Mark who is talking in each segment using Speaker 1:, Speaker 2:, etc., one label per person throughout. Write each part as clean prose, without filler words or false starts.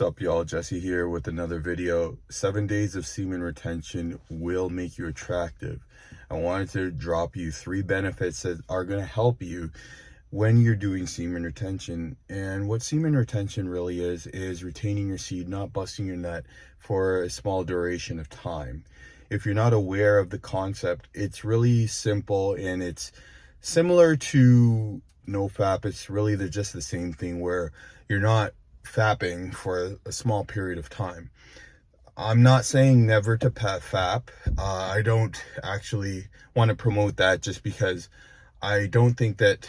Speaker 1: What's up, y'all? Jesse here with another video. 7 days of semen retention will make you attractive. I wanted to drop you 3 benefits that are going to help you when you're doing semen retention. And what semen retention really is retaining your seed, not busting your nut for a small duration of time. If you're not aware of the concept, it's really simple and it's similar to NoFap. It's really just the same thing where you're not fapping for a small period of time. I'm not saying never to fap. I don't actually want to promote that just because I don't think that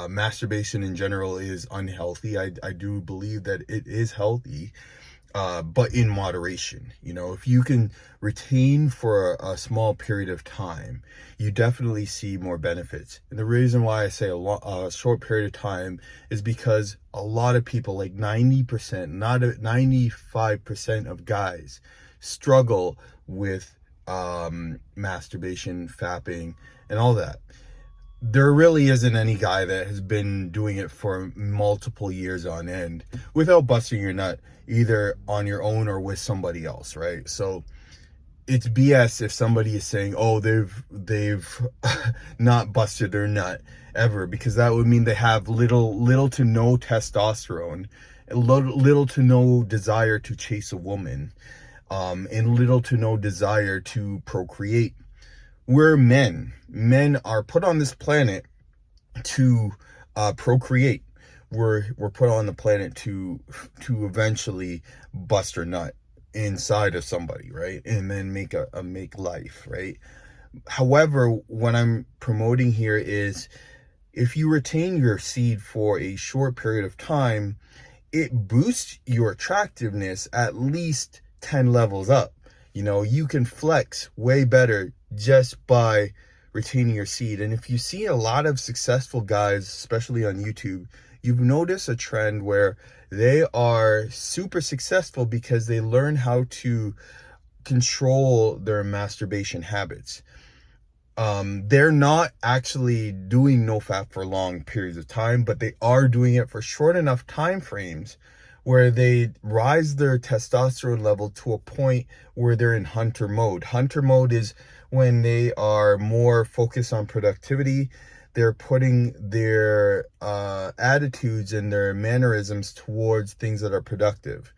Speaker 1: masturbation in general is unhealthy. I do believe that it is healthy, but in moderation. You know, if you can retain for a small period of time, you definitely see more benefits. And the reason why I say a short period of time is because a lot of people, like 90%, not 95% of guys, struggle with masturbation, fapping, and all that. There really isn't any guy that has been doing it for multiple years on end without busting your nut, either on your own or with somebody else, right? So it's BS if somebody is saying, oh, they've not busted their nut ever, because that would mean they have little to no testosterone, little to no desire to chase a woman, and little to no desire to procreate. We're men. Men are put on this planet to procreate. We're put on the planet to eventually bust our nut inside of somebody, right? And then make life, right? However, what I'm promoting here is if you retain your seed for a short period of time, it boosts your attractiveness at least 10 levels up. You know, you can flex way better just by retaining your seed. And if you see a lot of successful guys, especially on YouTube, you've noticed a trend where they are super successful because they learn how to control their masturbation habits. They're not actually doing NoFap for long periods of time, but they are doing it for short enough time frames where they rise their testosterone level to a point where they're in hunter mode. Hunter mode is when they are more focused on productivity. They're putting their attitudes and their mannerisms towards things that are productive.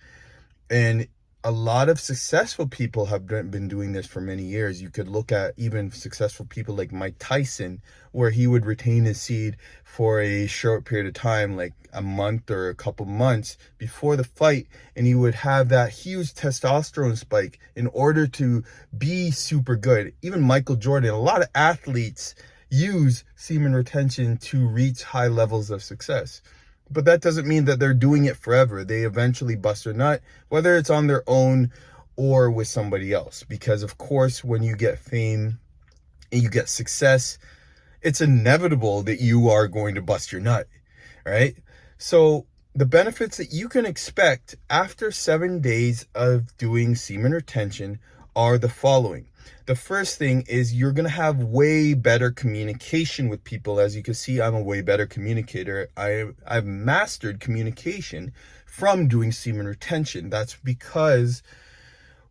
Speaker 1: And a lot of successful people have been doing this for many years. You could look at even successful people like Mike Tyson, where he would retain his seed for a short period of time, like a month or a couple months before the fight, and he would have that huge testosterone spike in order to be super good. Even Michael Jordan, a lot of athletes use semen retention to reach high levels of success. But that doesn't mean that they're doing it forever. They eventually bust their nut, whether it's on their own or with somebody else. Because, of course, when you get fame and you get success, it's inevitable that you are going to bust your nut, right? So the benefits that you can expect after 7 days of doing semen retention are the following. The first thing is you're going to have way better communication with people. As you can see, I'm a way better communicator. I've mastered communication from doing semen retention. That's because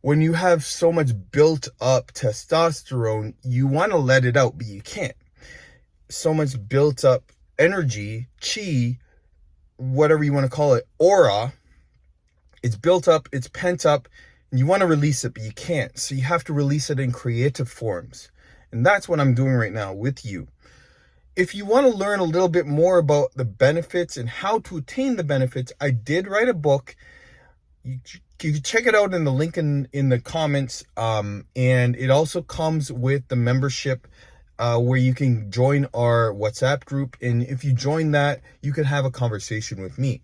Speaker 1: when you have so much built up testosterone, you want to let it out, but you can't. So much built up energy, chi, whatever you want to call it, aura, it's built up, it's pent up, and you want to release it, but you can't. So you have to release it in creative forms. And that's what I'm doing right now with you. If you want to learn a little bit more about the benefits and how to attain the benefits, I did write a book. You can check it out in the link in the comments. And it also comes with the membership where you can join our WhatsApp group. And if you join that, you can have a conversation with me.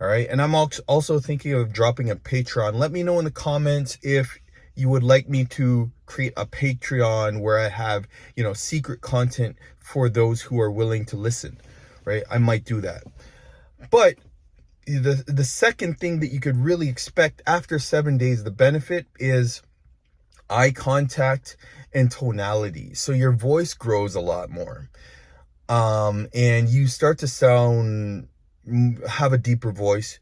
Speaker 1: All right. And I'm also thinking of dropping a Patreon. Let me know in the comments if you would like me to create a Patreon where I have, secret content for those who are willing to listen. Right. I might do that. But the second thing that you could really expect after 7 days, the benefit is eye contact and tonality. So your voice grows a lot more. And you start to have a deeper voice.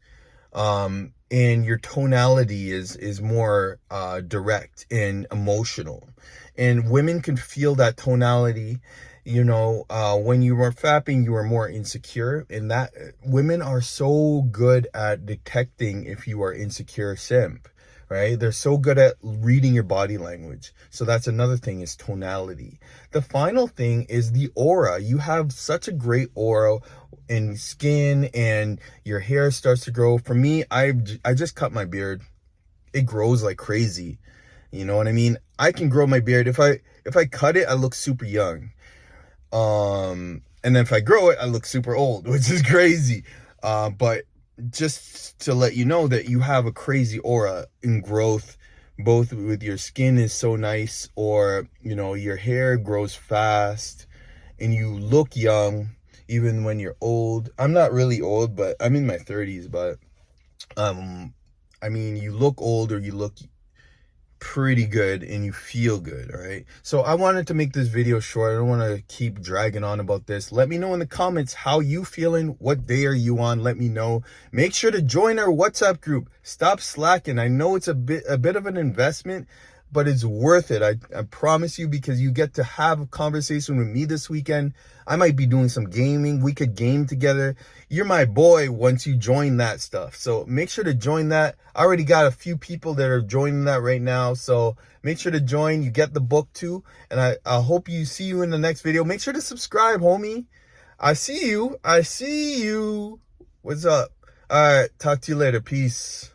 Speaker 1: And your tonality is more direct and emotional, and women can feel that tonality. When you were fapping, you were more insecure, and that women are so good at detecting if you are insecure simp, right? They're so good at reading your body language. So that's another thing, is tonality. The final thing is the aura. You have such a great aura in skin, and your hair starts to grow. For me, I just cut my beard. It grows like crazy. You know what I mean? I can grow my beard. If I cut it, I look super young. And then if I grow it, I look super old, which is crazy. But just to let you know that you have a crazy aura in growth, both with your skin is so nice, or, your hair grows fast and you look young, even when you're old. I'm not really old, but I'm in my 30s, but, you look old, or you look pretty good, and you feel good. All right, so I wanted to make this video short. I don't want to keep dragging on about this. Let me know in the comments how you feeling. What day are you on? Let me know. Make sure to join our WhatsApp group. Stop slacking. I know it's a bit of an investment, but it's worth it. I promise you, because you get to have a conversation with me this weekend. I might be doing some gaming. We could game together. You're my boy once you join that stuff. So make sure to join that. I already got a few people that are joining that right now. So make sure to join. You get the book too. And I hope see you in the next video. Make sure to subscribe, homie. I see you. What's up? All right. Talk to you later. Peace.